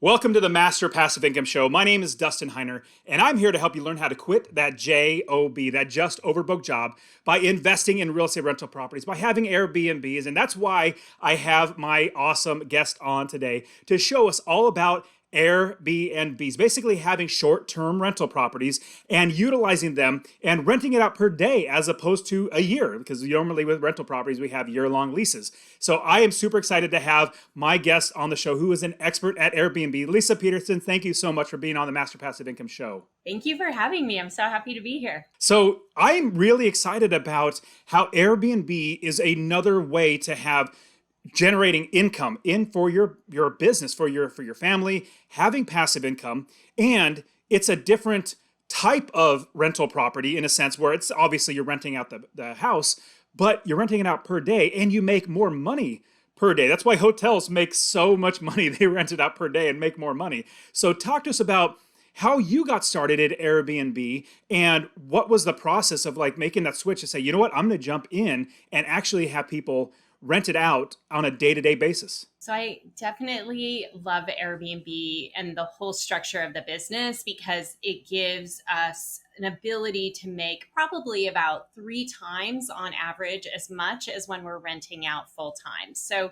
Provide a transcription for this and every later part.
Welcome to the Master Passive Income Show. My name is Dustin Heiner, and I'm here to help you learn how to quit that JOB, that just overbooked job, by investing in real estate rental properties, by having Airbnbs. And that's why I have my awesome guest on today to show us all about Airbnbs, basically having short-term rental properties and utilizing them and renting it out per day as opposed to a year, because normally with rental properties we have year-long leases. So I am super excited to have my guest on the show who is an expert at Airbnb. Leisa Peterson, thank you so much for being on the Master Passive Income Show. Thank you for having me. I'm so happy to be here. So I'm really excited about how Airbnb is another way to have generating income in for your business, for your family, having passive income. And it's a different type of rental property in a sense where it's obviously you're renting out the house, but you're renting it out per day and you make more money per day. That's why hotels make so much money. They rent it out per day and make more money. So talk to us about how you got started at Airbnb and what was the process of like making that switch to say, you know what, I'm going to jump in and actually have people rent it out on a day-to-day basis. So I definitely love Airbnb and the whole structure of the business because it gives us an ability to make probably about 3 times on average as much as when we're renting out full time. So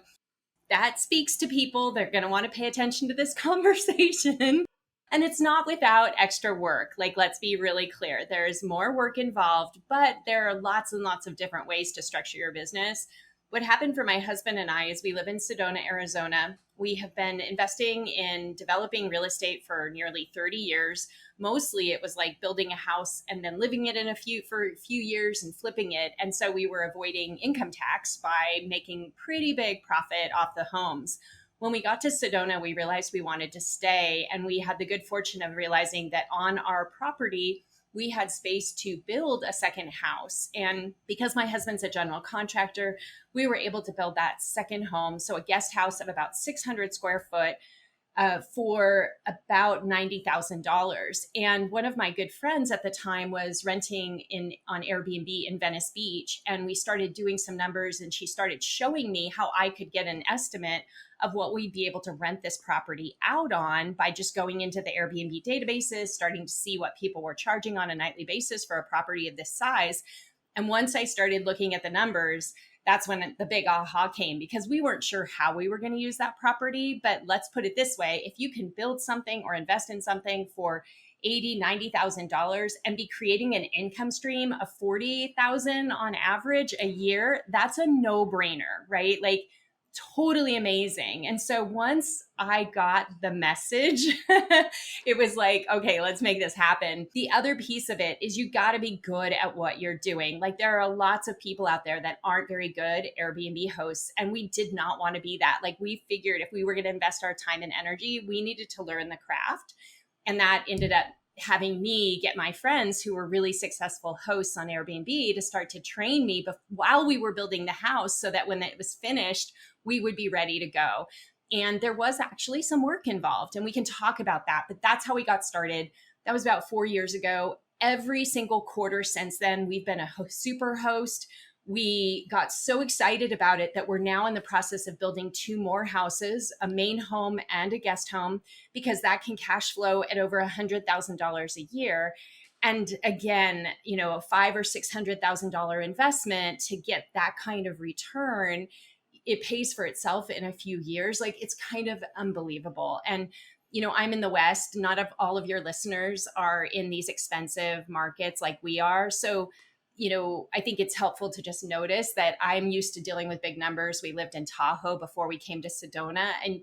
that speaks to people. They're going to want to pay attention to this conversation. And it's not without extra work. Like, let's be really clear. There's more work involved, but there are lots and lots of different ways to structure your business. What happened for my husband and I is we live in Sedona, Arizona. We have been investing in developing real estate for nearly 30 years. Mostly it was like building a house and then living it for a few years and flipping it. And so we were avoiding income tax by making pretty big profit off the homes. When we got to Sedona, we realized we wanted to stay, and we had the good fortune of realizing that on our property, we had space to build a second house. And because my husband's a general contractor, we were able to build that second home. So a guest house of about 600 square foot for about $90,000. And one of my good friends at the time was renting on Airbnb in Venice Beach. And we started doing some numbers, and she started showing me how I could get an estimate of what we'd be able to rent this property out on by just going into the Airbnb databases, starting to see what people were charging on a nightly basis for a property of this size. And once I started looking at the numbers, that's when the big aha came, because we weren't sure how we were going to use that property. But let's put it this way. If you can build something or invest in something for $80,000, $90,000 and be creating an income stream of $40,000 on average a year, that's a no-brainer, right? Like, totally amazing. And so once I got the message, it was like, okay, let's make this happen. The other piece of it is you got to be good at what you're doing. Like, there are lots of people out there that aren't very good Airbnb hosts, and we did not want to be that. Like, we figured if we were going to invest our time and energy, we needed to learn the craft. And that ended up having me get my friends who were really successful hosts on Airbnb to start to train me while we were building the house, so that when it was finished, we would be ready to go. And there was actually some work involved, and we can talk about that, but that's how we got started. That was about 4 years ago. Every single quarter since then, we've been a super host. We got so excited about it that we're now in the process of building 2 more houses, a main home and a guest home, because that can cash flow at over $100,000 a year. And again, a $500,000 or $600,000 investment to get that kind of return, it pays for itself in a few years. Like, it's kind of unbelievable. And I'm in the West. Not all of your listeners are in these expensive markets like we are. So I think it's helpful to just notice that I'm used to dealing with big numbers. We lived in Tahoe before we came to Sedona, and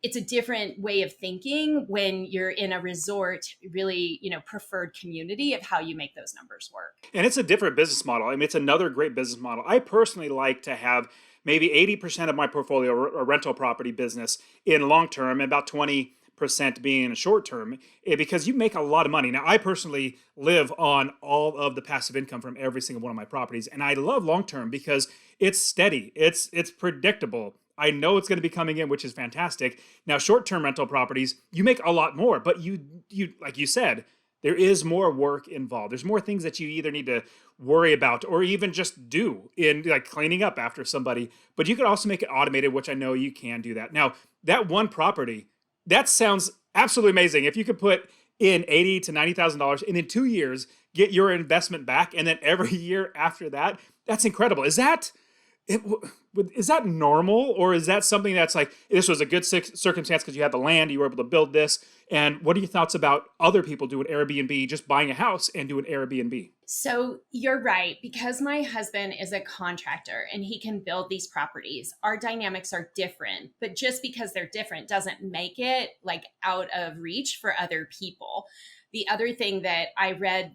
it's a different way of thinking when you're in a resort, really, preferred community of how you make those numbers work. And it's a different business model. I mean, it's another great business model. I personally like to have maybe 80% of my portfolio or rental property business in long term and about 20% being in a short term, because you make a lot of money. Now, I personally live on all of the passive income from every single one of my properties, and I love long term because it's steady, it's predictable. I know it's going to be coming in, which is fantastic. Now, short term rental properties, you make a lot more, but you like you said, there is more work involved. There's more things that you either need to worry about or even just do in like cleaning up after somebody. But you could also make it automated, which I know you can do that. Now, that one property, That sounds absolutely amazing. If you could put in eighty to $90,000 and in 2 years get your investment back, and then every year after that, that's incredible. It, is that normal, or is that something that's like this was a good circumstance because you had the land, you were able to build this? And what are your thoughts about other people doing Airbnb, just buying a house and doing Airbnb? So you're right. Because my husband is a contractor and he can build these properties, our dynamics are different. But just because they're different doesn't make it like out of reach for other people. The other thing that I read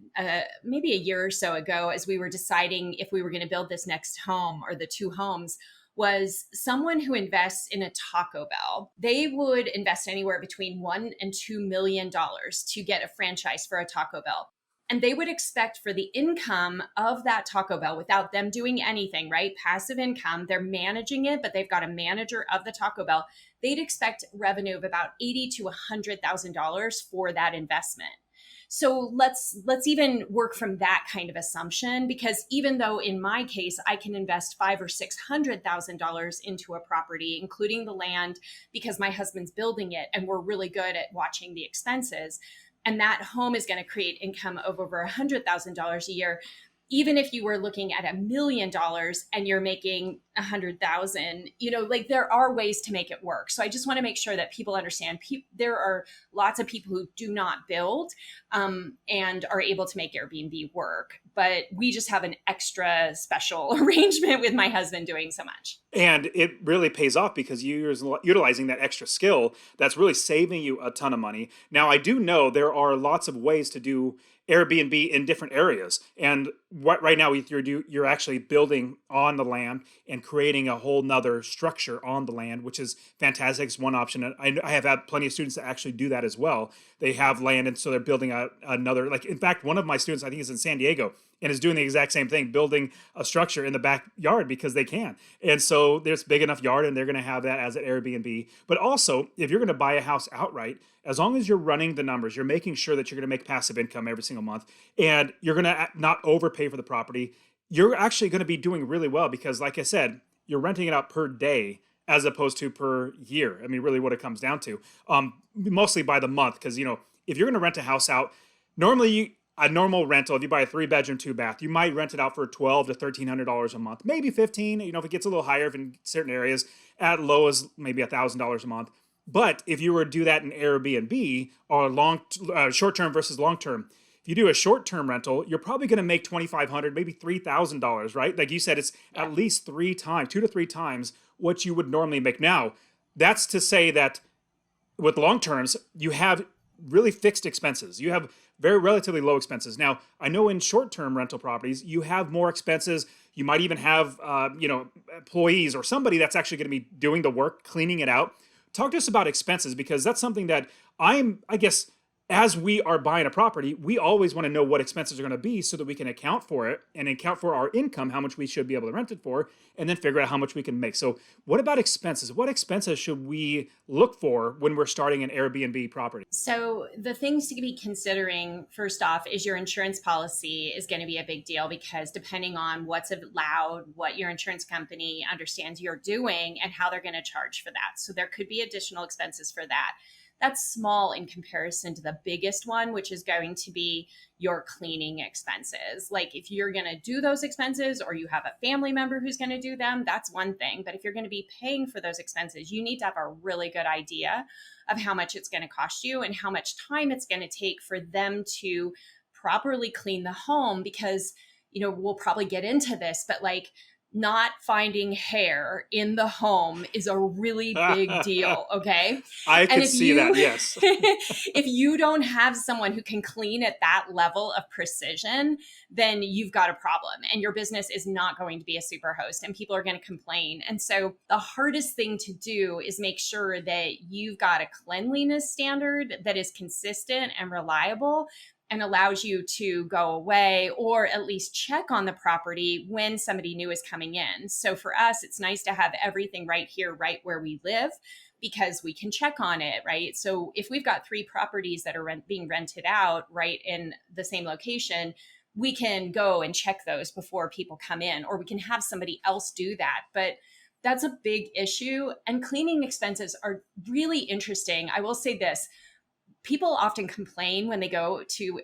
maybe a year or so ago, as we were deciding if we were going to build this next home or the two homes, was someone who invests in a Taco Bell. They would invest anywhere between $1 and $2 million to get a franchise for a Taco Bell. And they would expect for the income of that Taco Bell without them doing anything, right? Passive income, they're managing it, but they've got a manager of the Taco Bell. They'd expect revenue of about $80,000 to $100,000 for that investment. So let's even work from that kind of assumption, because even though in my case I can invest $500,000 or $600,000 into a property, including the land, because my husband's building it and we're really good at watching the expenses, and that home is going to create income of over $100,000 a year. Even if you were looking at $1 million and you're making 100,000, like there are ways to make it work. So I just want to make sure that people understand there are lots of people who do not build and are able to make Airbnb work. But we just have an extra special arrangement with my husband doing so much. And it really pays off because you're utilizing that extra skill that's really saving you a ton of money. Now, I do know there are lots of ways to do Airbnb in different areas. And what right now you're actually building on the land and creating a whole nother structure on the land, which is fantastic. It's one option. And I have had plenty of students that actually do that as well. They have land, and so they're building another, like, in fact, one of my students, I think, is in San Diego and is doing the exact same thing, building a structure in the backyard because they can. And so there's big enough yard, and they're going to have that as an Airbnb. But also, if you're going to buy a house outright, as long as you're running the numbers, you're making sure that you're going to make passive income every single month, and you're going to not overpay for the property, you're actually going to be doing really well because, like I said, you're renting it out per day as opposed to per year. I mean, really what it comes down to, mostly by the month. Because, if you're going to rent a house out, normally a normal rental, if you buy a 3-bedroom, 2-bath, you might rent it out for $1,200 to $1,300 a month, maybe $1,500. If it gets a little higher in certain areas, at low as maybe $1,000 a month. But if you were to do that in Airbnb or short-term versus long-term, if you do a short-term rental, you're probably going to make $2,500, maybe $3,000, right? Like you said, it's at least 2 to 3 times what you would normally make. Now, that's to say that with long terms, you have really fixed expenses. You have very relatively low expenses. Now, I know in short-term rental properties, you have more expenses. You might even have, employees or somebody that's actually going to be doing the work, cleaning it out. Talk to us about expenses, because that's something that I guess, as we are buying a property, we always want to know what expenses are going to be so that we can account for it and account for our income, how much we should be able to rent it for, and then figure out how much we can make. So what about expenses? What expenses should we look for when we're starting an Airbnb property? So the things to be considering, first off, is your insurance policy is going to be a big deal, because depending on what's allowed, what your insurance company understands you're doing, and how they're going to charge for that. So there could be additional expenses for that. That's small in comparison to the biggest one, which is going to be your cleaning expenses. Like if you're going to do those expenses, or you have a family member who's going to do them, that's one thing. But if you're going to be paying for those expenses, you need to have a really good idea of how much it's going to cost you and how much time it's going to take for them to properly clean the home. Because, we'll probably get into this, but like, not finding hair in the home is a really big deal. Okay. I can see that. Yes. If you don't have someone who can clean at that level of precision, then you've got a problem, and your business is not going to be a super host, and people are going to complain. And so the hardest thing to do is make sure that you've got a cleanliness standard that is consistent and reliable, and allows you to go away or at least check on the property when somebody new is coming in. So for us, it's nice to have everything right here, right where we live, because we can check on it, right? So if we've got 3 properties that are being rented out right in the same location, we can go and check those before people come in, or we can have somebody else do that. But That's a big issue. And cleaning expenses are really interesting. I will say this: people often complain when they go to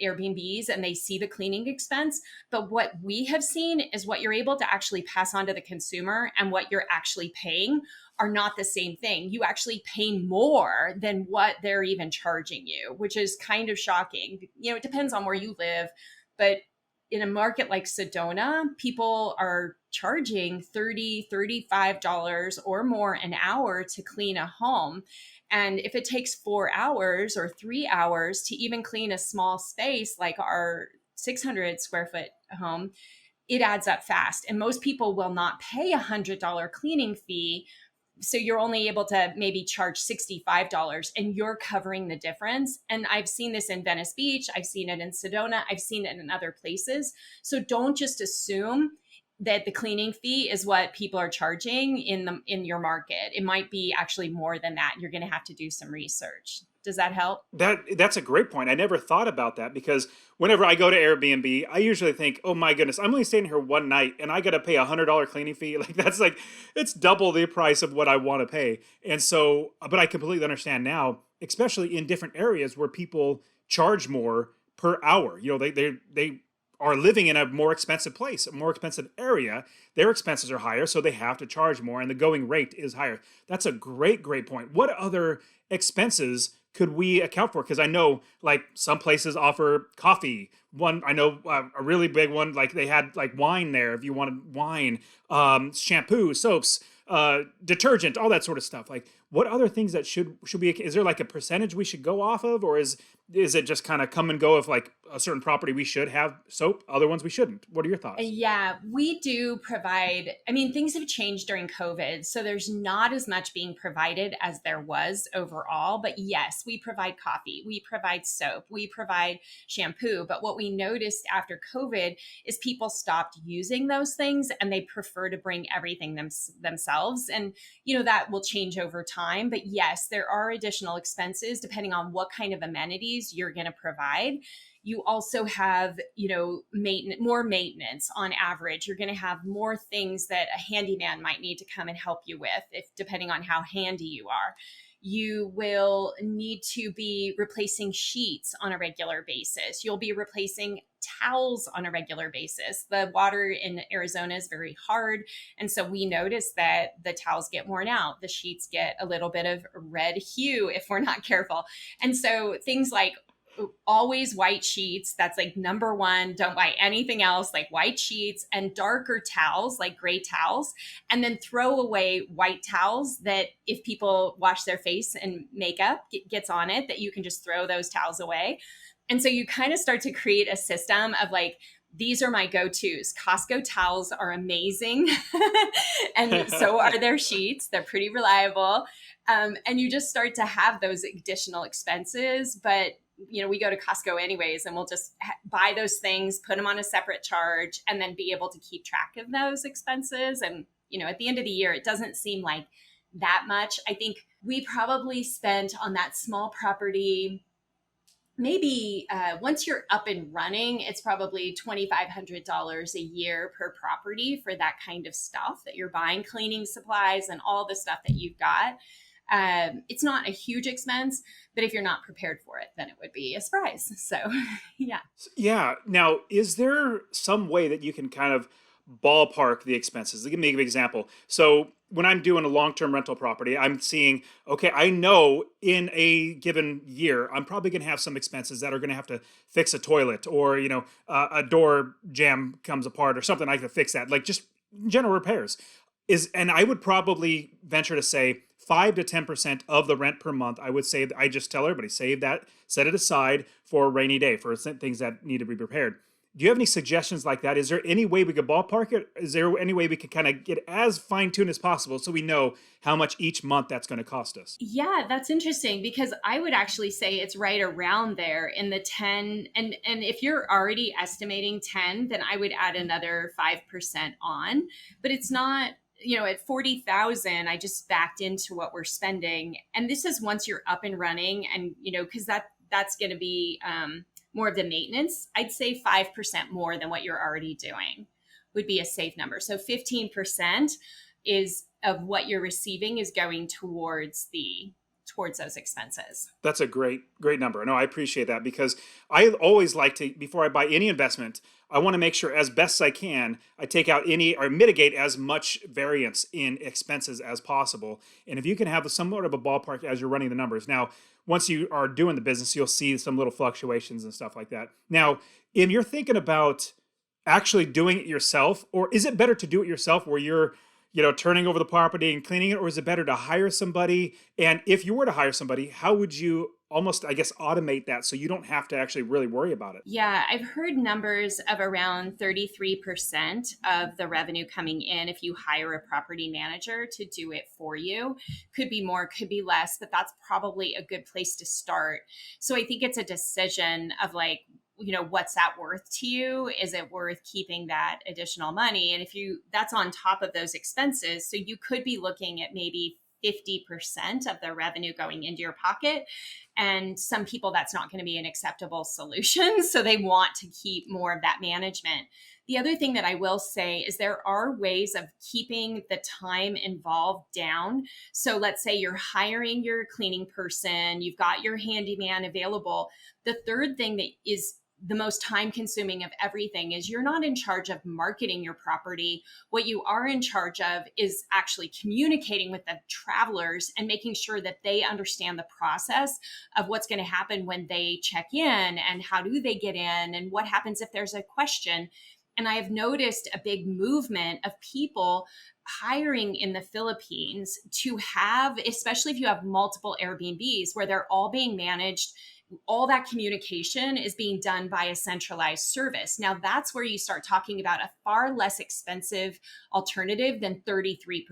Airbnbs and they see the cleaning expense. But what we have seen is what you're able to actually pass on to the consumer and what you're actually paying are not the same thing. You actually pay more than what they're even charging you, which is kind of shocking. It depends on where you live, but in a market like Sedona, people are charging $30, $35 or more an hour to clean a home. And if it takes 4 hours or 3 hours to even clean a small space like our 600 square foot home, it adds up fast. And most people will not pay $100 cleaning fee. So you're only able to maybe charge $65 and you're covering the difference. And I've seen this in Venice Beach. I've seen it in Sedona. I've seen it in other places. So don't just assume that the cleaning fee is what people are charging in your market. It might be actually more than that. You're going to have to do some research. Does that help? That's a great point. I never thought about that because whenever I go to Airbnb, I usually think, "Oh my goodness, I'm only staying here one night and I got to pay $100 cleaning fee." Like it's double the price of what I want to pay. And so, but I completely understand now, especially in different areas where people charge more per hour. They are living in a more expensive place, a more expensive area. Their expenses are higher, so they have to charge more, and the going rate is higher. That's a great point. What other expenses could we account for? Because I know like some places offer coffee. One I know a really big one, like they had like wine there if you wanted wine, shampoo, soaps, detergent, all that sort of stuff. Like what other things that should be? Is there like a percentage we should go off of, or is it just kind of come and go of like a certain property we should have soap, other ones we shouldn't? What are your thoughts? Yeah, we do provide. I mean, things have changed during COVID, so there's not as much being provided as there was overall. But yes, we provide coffee, we provide soap, we provide shampoo. But what we noticed after COVID is people stopped using those things and they prefer to bring everything themselves. And, that will change over time. But yes, there are additional expenses depending on what kind of amenities you're going to provide. You also have, more maintenance on average. You're going to have more things that a handyman might need to come and help you with, if depending on how handy you are. You will need to be replacing sheets on a regular basis. You'll be replacing towels on a regular basis. The water in Arizona is very hard. And so we notice that the towels get worn out. The sheets get a little bit of red hue if we're not careful. And so things like always white sheets. That's like number one. Don't buy anything else, like white sheets and darker towels, like gray towels, and then throw away white towels that if people wash their face and makeup gets on it, that you can just throw those towels away. And so you kind of start to create a system of like, these are my go-tos. Costco towels are amazing. And so are their sheets. They're pretty reliable. And you just start to have those additional expenses. But we go to Costco anyways, and we'll just buy those things, put them on a separate charge, and then be able to keep track of those expenses. And, at the end of the year, it doesn't seem like that much. I think we probably spent on that small property, maybe once you're up and running, it's probably $2,500 a year per property for that kind of stuff that you're buying, cleaning supplies and all the stuff that you've got. It's not a huge expense, but if you're not prepared for it, then it would be a surprise. So, yeah. Yeah. Now, is there some way that you can kind of ballpark the expenses? Give me an example. So, when I'm doing a long-term rental property, I'm seeing, okay, I know in a given year, I'm probably going to have some expenses that are going to have to fix a toilet, or, a door jamb comes apart or something. I have to fix that, like just general repairs. And I would probably venture to say 5 to 10% of the rent per month. I would say, I just tell everybody, save that, set it aside for a rainy day, for things that need to be prepared. Do you have any suggestions like that? Is there any way we could ballpark it? Is there any way we could kind of get as fine-tuned as possible so we know how much each month that's going to cost us? Yeah, that's interesting, because I would actually say it's right around there in the 10. And if you're already estimating 10, then I would add another 5% on. But it's not, at 40,000, I just backed into what we're spending. And this is once you're up and running, and, because that's going to be more of the maintenance. I'd say 5% more than what you're already doing would be a safe number. So 15%. is of what you're receiving is going towards those expenses. That's a great number. No, I appreciate that because I always like to, before I buy any investment, I want to make sure as best I can, I take out any or mitigate as much variance in expenses as possible. And if you can have somewhat of a ballpark as you're running the numbers. Now, once you are doing the business, you'll see some little fluctuations and stuff like that. Now, if you're thinking about actually doing it yourself, or is it better to do it yourself where you're turning over the property and cleaning it, or is it better to hire somebody? And if you were to hire somebody, how would you almost, I guess, automate that so you don't have to actually really worry about it? Yeah, I've heard numbers of around 33% of the revenue coming in if you hire a property manager to do it for you. Could be more, could be less, but that's probably a good place to start. So I think it's a decision of like, what's that worth to you? Is it worth keeping that additional money? And that's on top of those expenses. So you could be looking at maybe 50% of the revenue going into your pocket. And some people, that's not going to be an acceptable solution. So they want to keep more of that management. The other thing that I will say is there are ways of keeping the time involved down. So let's say you're hiring your cleaning person, you've got your handyman available. The third thing that is the most time consuming of everything is you're not in charge of marketing your property. What you are in charge of is actually communicating with the travelers and making sure that they understand the process of what's going to happen when they check in and how do they get in and what happens if there's a question. And I have noticed a big movement of people hiring in the Philippines to have, especially if you have multiple Airbnbs where they're all being managed, all that communication is being done by a centralized service. Now that's where you start talking about a far less expensive alternative than 33%.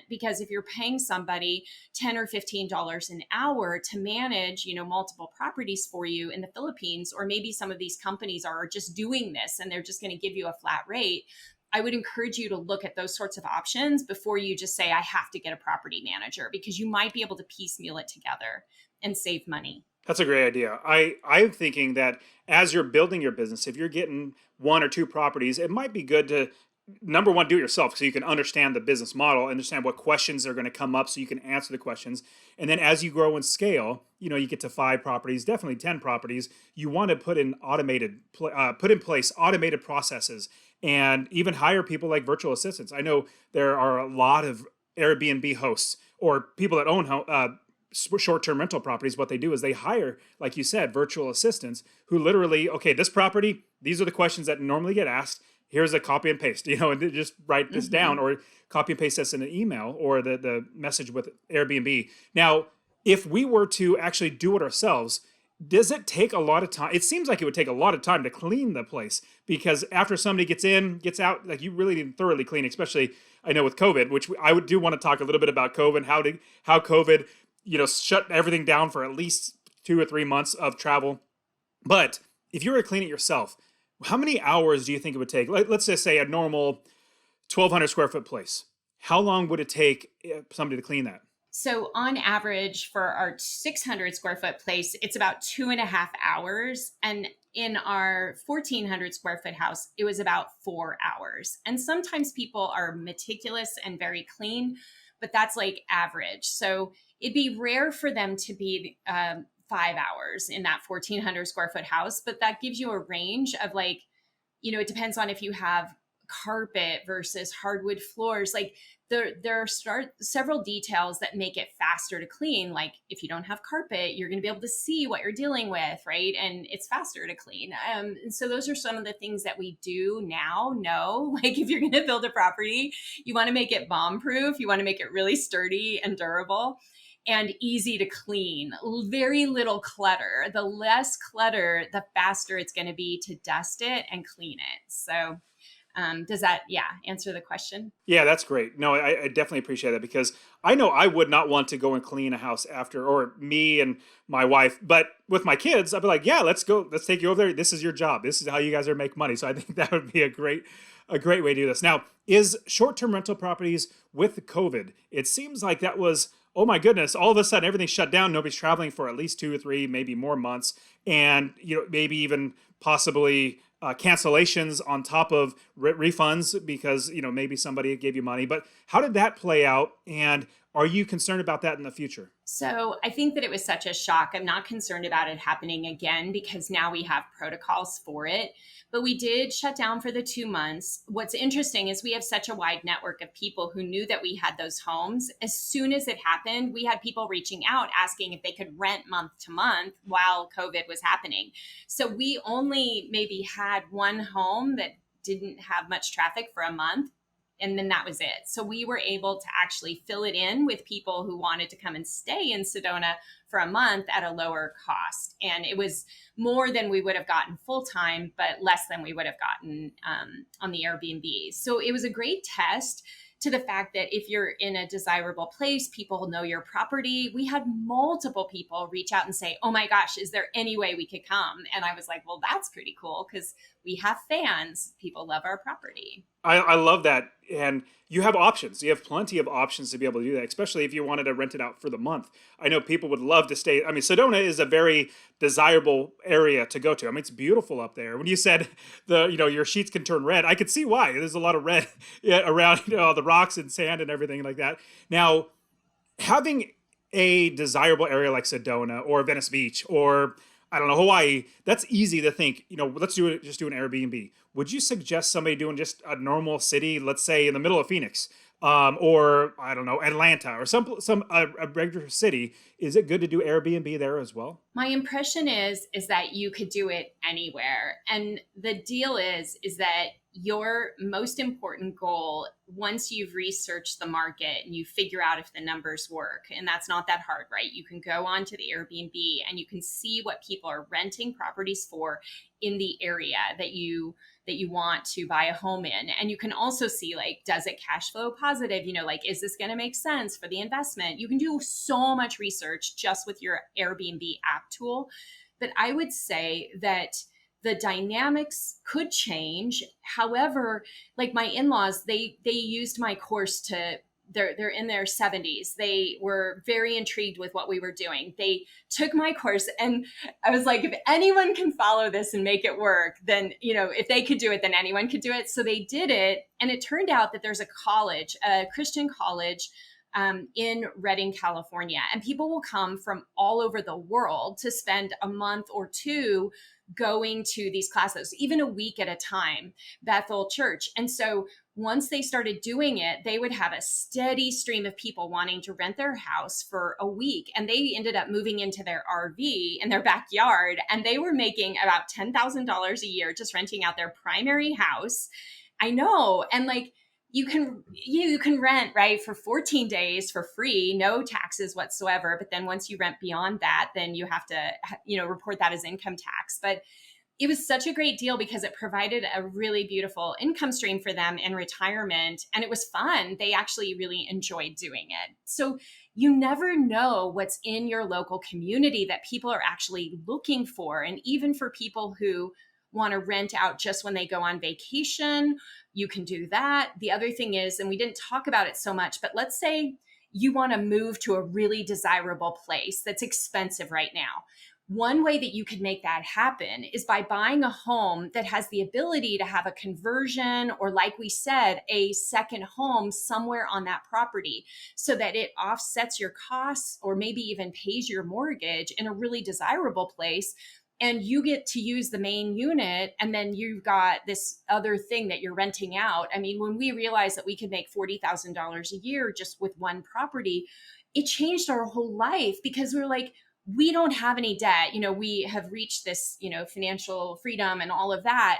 Because if you're paying somebody $10 or $15 an hour to manage, multiple properties for you in the Philippines, or maybe some of these companies are just doing this and they're just going to give you a flat rate, I would encourage you to look at those sorts of options before you just say, I have to get a property manager, because you might be able to piecemeal it together and save money. That's a great idea. I'm thinking that as you're building your business, if you're getting one or two properties, it might be good to, number one, do it yourself so you can understand the business model, understand what questions are going to come up so you can answer the questions. And then as you grow and scale, you get to 5 properties, definitely 10 properties. You want to put in place automated processes and even hire people like virtual assistants. I know there are a lot of Airbnb hosts or people that own short-term rental properties. What they do is they hire, like you said, virtual assistants who literally, okay, this property, these are the questions that normally get asked. Here's a copy and paste, and they just write this down, or copy and paste this in an email or the message with Airbnb. Now, if we were to actually do it ourselves, does it take a lot of time? It seems like it would take a lot of time to clean the place, because after somebody gets in, gets out, like you really need to thoroughly clean, especially I know with COVID, which I do want to talk a little bit about COVID, how COVID shut everything down for at least 2 or 3 months of travel. But if you were to clean it yourself, how many hours do you think it would take? Let's just say a normal 1,200 square foot place. How long would it take somebody to clean that? So on average for our 600 square foot place, it's about 2.5 hours. And in our 1,400 square foot house, it was about 4 hours. And sometimes people are meticulous and very clean, but that's like average. So it'd be rare for them to be 5 hours in that 1,400 square foot house, but that gives you a range of it depends on if you have carpet versus hardwood floors. Like there are several details that make it faster to clean. Like if you don't have carpet, you're going to be able to see what you're dealing with, right? And it's faster to clean. And so those are some of the things that we do now. Like if you're going to build a property, you want to make it bomb proof. You want to make it really sturdy and durable and easy to clean. Very little clutter. The less clutter, the faster it's going to be to dust it and clean it. So does that, answer the question? Yeah, that's great. No, I definitely appreciate that, because I know I would not want to go and clean a house after, or me and my wife, but with my kids, I'd be like, yeah, let's go. Let's take you over there. This is your job. This is how you guys are make money. So I think that would be a great way to do this. Now, is short-term rental properties with COVID, it seems like that was, oh my goodness, all of a sudden everything's shut down. Nobody's traveling for at least 2 or 3, maybe more months. And, maybe even possibly cancellations on top of refunds because maybe somebody gave you money. But how did that play out? And are you concerned about that in the future? So I think that it was such a shock. I'm not concerned about it happening again because now we have protocols for it. But we did shut down for the 2 months. What's interesting is we have such a wide network of people who knew that we had those homes. As soon as it happened, we had people reaching out asking if they could rent month to month while COVID was happening. So we only maybe had one home that didn't have much traffic for a month, and then that was it. So we were able to actually fill it in with people who wanted to come and stay in Sedona for a month at a lower cost. And it was more than we would have gotten full time, but less than we would have gotten on the Airbnb. So it was a great test to the fact that if you're in a desirable place, people know your property. We had multiple people reach out and say, oh my gosh, is there any way we could come? And I was like, well, that's pretty cool because we have fans. People love our property. I love that. And you have options. You have plenty of options to be able to do that, especially if you wanted to rent it out for the month. I know people would love to stay. I mean, Sedona is a very desirable area to go to. I mean, it's beautiful up there. When you said your sheets can turn red, I could see why. There's a lot of red around, the rocks and sand and everything like that. Now, having a desirable area like Sedona or Venice Beach or I don't know, Hawaii, that's easy to think, let's just do an Airbnb. Would you suggest somebody doing just a normal city, let's say in the middle of Phoenix, or I don't know, Atlanta or a regular city? Is it good to do Airbnb there as well? My impression is that you could do it anywhere. And the deal is that your most important goal, once you've researched the market and you figure out if the numbers work, and that's not that hard, right? You can go onto the Airbnb and you can see what people are renting properties for in the area that you want to buy a home in. And you can also see, like, does it cash flow positive? Is this going to make sense for the investment? You can do so much research just with your Airbnb app tool. But I would say that the dynamics could change. However, like my in-laws, they used my course to they're in their 70s. They were very intrigued with what we were doing. They took my course and I was like, if anyone can follow this and make it work, then, if they could do it, then anyone could do it. So they did it. And it turned out that there's a Christian college in Redding, California, and people will come from all over the world to spend a month or two going to these classes, even a week at a time, Bethel Church. And so once they started doing it, they would have a steady stream of people wanting to rent their house for a week. And they ended up moving into their RV in their backyard, and they were making about $10,000 a year just renting out their primary house. I know. And like, you can rent, right, for 14 days for free, no taxes whatsoever. But then once you rent beyond that, then you have to, report that as income tax. But it was such a great deal because it provided a really beautiful income stream for them in retirement. And it was fun. They actually really enjoyed doing it. So you never know what's in your local community that people are actually looking for. And even for people who want to rent out just when they go on vacation, you can do that. The other thing is, and we didn't talk about it so much, but let's say you want to move to a really desirable place that's expensive right now. One way that you could make that happen is by buying a home that has the ability to have a conversion or, like we said, a second home somewhere on that property so that it offsets your costs or maybe even pays your mortgage in a really desirable place. And you get to use the main unit, and then you've got this other thing that you're renting out. I mean, when we realized that we could make $40,000 a year just with one property, it changed our whole life because we were like, we don't have any debt. We have reached this, financial freedom and all of that.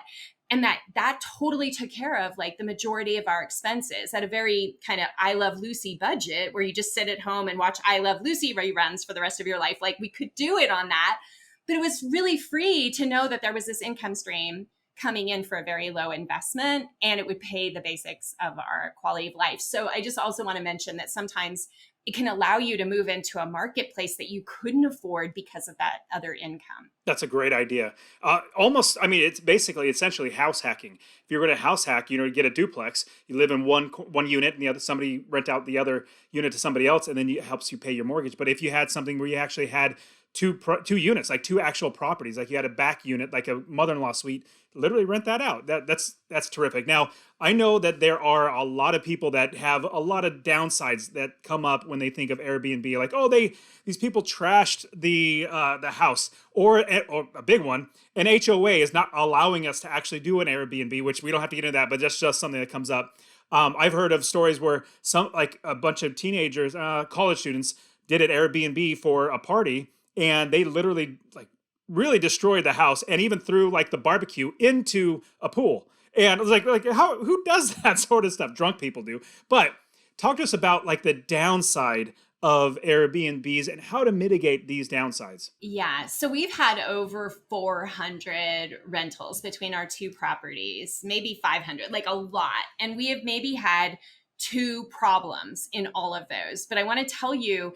And that totally took care of like the majority of our expenses at a very kind of I Love Lucy budget where you just sit at home and watch I Love Lucy reruns for the rest of your life. Like we could do it on that. But it was really free to know that there was this income stream coming in for a very low investment, and it would pay the basics of our quality of life. So I just also want to mention that sometimes it can allow you to move into a marketplace that you couldn't afford because of that other income. That's a great idea. It's essentially house hacking. If you're going to house hack, you get a duplex, you live in one unit and the other, somebody rent out the other unit to somebody else, and then it helps you pay your mortgage. But if you had something where you actually had two units, like two actual properties. Like you had a back unit, like a mother-in-law suite, literally rent that out. That's terrific. Now, I know that there are a lot of people that have a lot of downsides that come up when they think of Airbnb, like, oh, these people trashed the house, or a big one, an HOA is not allowing us to actually do an Airbnb, which we don't have to get into that, but that's just something that comes up. I've heard of stories where like a bunch of teenagers, college students, did an Airbnb for a party, and they literally like really destroyed the house and even threw like the barbecue into a pool. And it was like how who does that sort of stuff? Drunk people do. But talk to us about like the downside of Airbnbs and how to mitigate these downsides. Yeah, so we've had over 400 rentals between our two properties, maybe 500, like a lot. And we have maybe had two problems in all of those. But I want to tell you,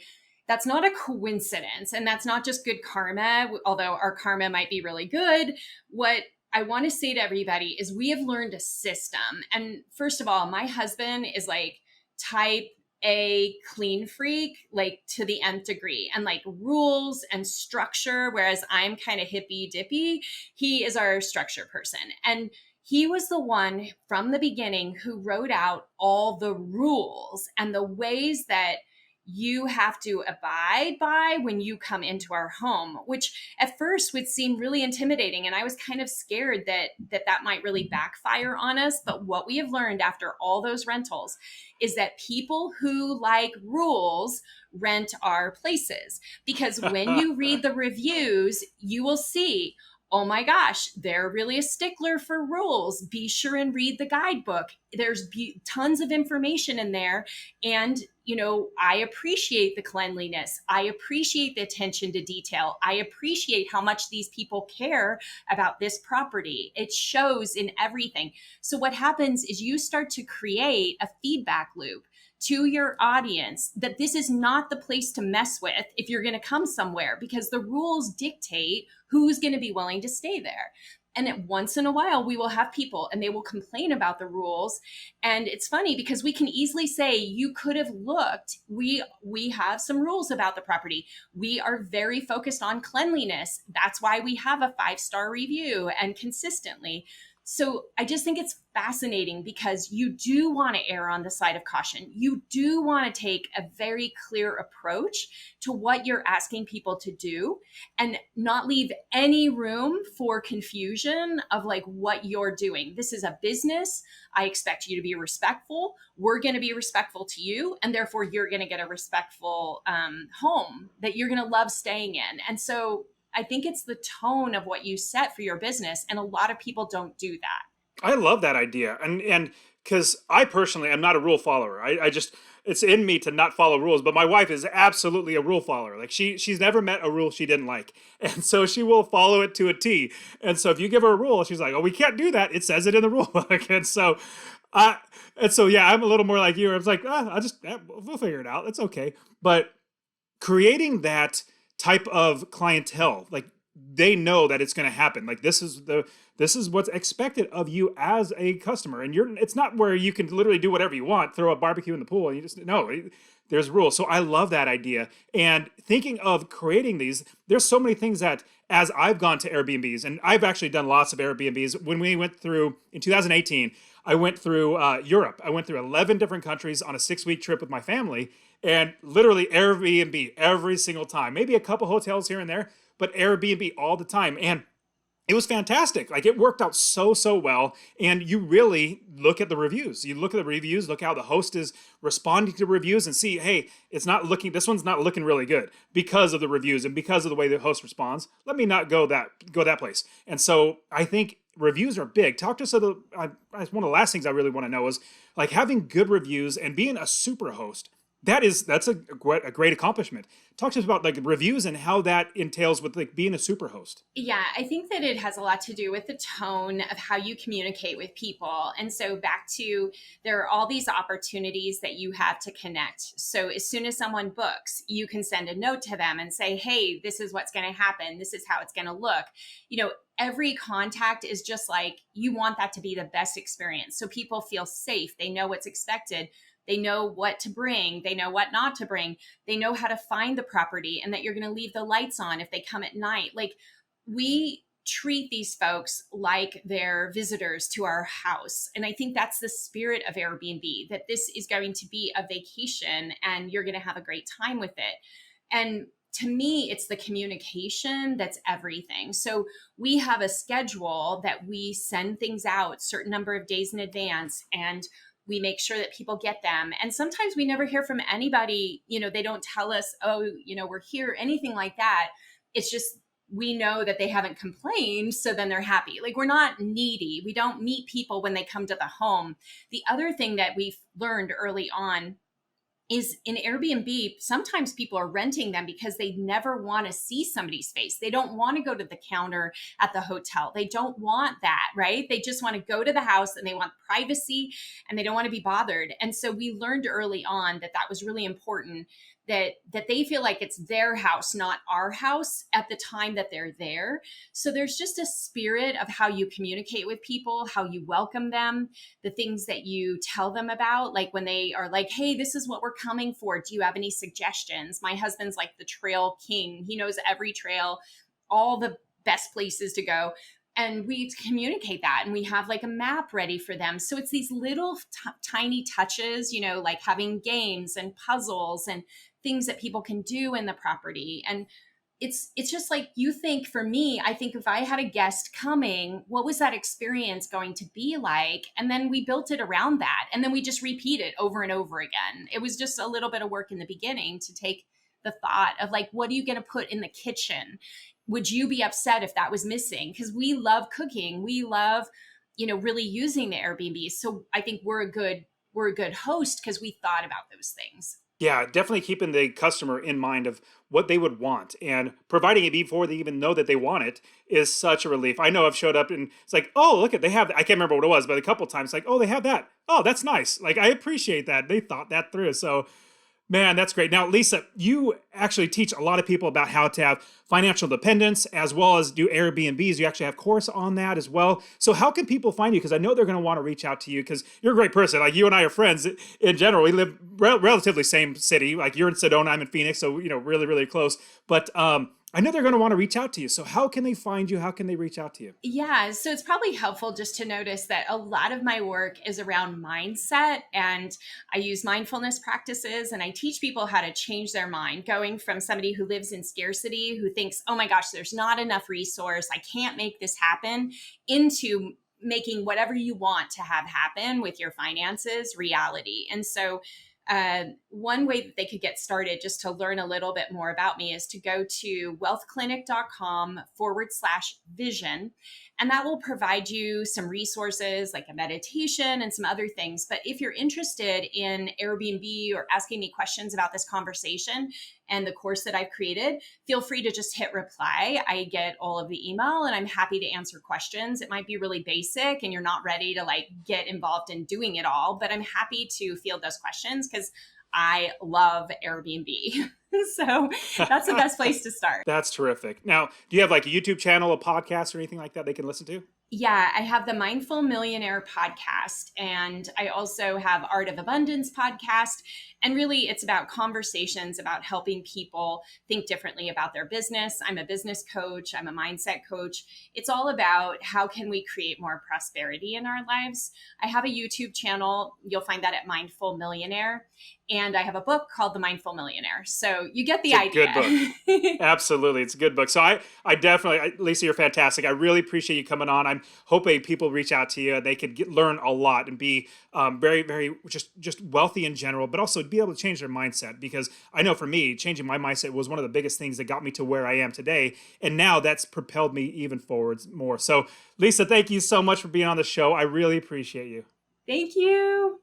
that's not a coincidence. And that's not just good karma, although our karma might be really good. What I want to say to everybody is we have learned a system. And first of all, my husband is like type a clean freak, like to the nth degree, and like rules and structure, whereas I'm kind of hippy dippy. He is our structure person. And he was the one from the beginning who wrote out all the rules and the ways that you have to abide by when you come into our home, which at first would seem really intimidating. And I was kind of scared that might really backfire on us. But what we have learned after all those rentals is that people who like rules rent our places, because when you read the reviews, you will see, oh my gosh, they're really a stickler for rules. Be sure and read the guidebook. There's tons of information in there. And, I appreciate the cleanliness. I appreciate the attention to detail. I appreciate how much these people care about this property. It shows in everything. So what happens is you start to create a feedback loop to your audience that this is not the place to mess with if you're going to come somewhere, because the rules dictate who's going to be willing to stay there. And at once in a while, we will have people and they will complain about the rules. And it's funny because we can easily say, you could have looked. We have some rules about the property. We are very focused on cleanliness. That's why we have a 5-star review and consistently. So I just think it's fascinating because you do want to err on the side of caution. You do want to take a very clear approach to what you're asking people to do and not leave any room for confusion of like what you're doing. This is a business. I expect you to be respectful. We're going to be respectful to you. And therefore you're going to get a respectful home that you're going to love staying in. And so I think it's the tone of what you set for your business. And a lot of people don't do that. I love that idea. And because I personally am not a rule follower. I just, it's in me to not follow rules, but my wife is absolutely a rule follower. Like she's never met a rule she didn't like. And so she will follow it to a T. And so if you give her a rule, she's like, oh, we can't do that. It says it in the rule book. Yeah, I'm a little more like you. I was like, we'll figure it out. It's okay. But creating that type of clientele, like they know that it's going to happen. Like this is what's expected of you as a customer, and it's not where you can literally do whatever you want, throw a barbecue in the pool, and you just no. There's rules. So I love that idea. And thinking of creating these, there's so many things that as I've gone to Airbnbs, and I've actually done lots of Airbnbs. When we went through in 2018, I went through Europe. I went through 11 different countries on a 6-week trip with my family, and literally Airbnb every single time. Maybe a couple hotels here and there, but Airbnb all the time. And it was fantastic. Like it worked out so well. And you really look at the reviews. You look at the reviews, look how the host is responding to reviews and see, hey, this one's not looking really good because of the reviews and because of the way the host responds. Let me not go that place. And so I think reviews are big. Talk to us one of the last things I really want to know is like having good reviews and being a super host. That's a great accomplishment. Talk to us about like reviews and how that entails with like being a super host. Yeah, I think that it has a lot to do with the tone of how you communicate with people. And so back to, there are all these opportunities that you have to connect. So as soon as someone books, you can send a note to them and say, hey, this is what's going to happen. This is how it's going to look. Every contact is just like, you want that to be the best experience. So people feel safe. They know what's expected. They know what to bring. They know what not to bring. They know how to find the property and that you're going to leave the lights on if they come at night. Like, we treat these folks like they're visitors to our house. And I think that's the spirit of Airbnb, that this is going to be a vacation and you're going to have a great time with it. And to me, it's the communication that's everything. So we have a schedule that we send things out certain number of days in advance, and we make sure that people get them. And sometimes we never hear from anybody. They don't tell us, oh, we're here, anything like that. It's just, we know that they haven't complained, so then they're happy. Like, we're not needy. We don't meet people when they come to the home. The other thing that we've learned early on is in Airbnb, sometimes people are renting them because they never want to see somebody's face. They don't want to go to the counter at the hotel. They don't want that, right? They just want to go to the house and they want privacy and they don't want to be bothered. And so we learned early on that was really important, that they feel like it's their house, not our house, at the time that they're there. So there's just a spirit of how you communicate with people, how you welcome them, the things that you tell them about, like when they are like, hey, this is what we're coming for. Do you have any suggestions? My husband's like the trail king. He knows every trail, all the best places to go. And we communicate that, and we have like a map ready for them. So it's these little tiny touches, like having games and puzzles and things that people can do in the property. And it's just like, you think, for me, I think if I had a guest coming, what was that experience going to be like? And then we built it around that. And then we just repeat it over and over again. It was just a little bit of work in the beginning to take the thought of like, what are you going to put in the kitchen? Would you be upset if that was missing? Because we love cooking. We love, really using the Airbnb. So I think we're a good host because we thought about those things. Yeah, definitely keeping the customer in mind of what they would want and providing it before they even know that they want it is such a relief. I know I've showed up and it's like, oh, look at, they have, I can't remember what it was, but a couple of times, like, oh, they have that. Oh, that's nice. Like, I appreciate that. They thought that through. So, man, that's great. Now, Leisa, you actually teach a lot of people about how to have financial independence as well as do Airbnbs. You actually have course on that as well. So how can people find you? Because I know they're going to want to reach out to you because you're a great person. Like, you and I are friends in general. We live relatively same city. Like, you're in Sedona, I'm in Phoenix. So, really, really close. But I know they're going to want to reach out to you. So how can they find you? How can they reach out to you? Yeah, so it's probably helpful just to notice that a lot of my work is around mindset, and I use mindfulness practices, and I teach people how to change their mind, going from somebody who lives in scarcity, who thinks, oh my gosh, there's not enough resource, I can't make this happen, into making whatever you want to have happen with your finances reality. And so one way that they could get started just to learn a little bit more about me is to go to wealthclinic.com/vision. And that will provide you some resources like a meditation and some other things. But if you're interested in Airbnb or asking me questions about this conversation and the course that I've created, feel free to just hit reply. I get all of the email and I'm happy to answer questions. It might be really basic and you're not ready to like get involved in doing it all, but I'm happy to field those questions because I love Airbnb. So that's the best place to start. That's terrific. Now, do you have like a YouTube channel, a podcast, or anything like that they can listen to? Yeah, I have the Mindful Millionaire podcast, and I also have Art of Abundance podcast. And really, it's about conversations about helping people think differently about their business. I'm a business coach. I'm a mindset coach. It's all about how can we create more prosperity in our lives. I have a YouTube channel. You'll find that at Mindful Millionaire. And I have a book called The Mindful Millionaire. So you get the idea. Good book. Absolutely. It's a good book. So I definitely, Leisa, you're fantastic. I really appreciate you coming on. I'm hoping people reach out to you. They could learn a lot and be very, very just wealthy in general, but also be able to change their mindset. Because I know for me, changing my mindset was one of the biggest things that got me to where I am today. And now that's propelled me even forwards more. So Leisa, thank you so much for being on the show. I really appreciate you. Thank you.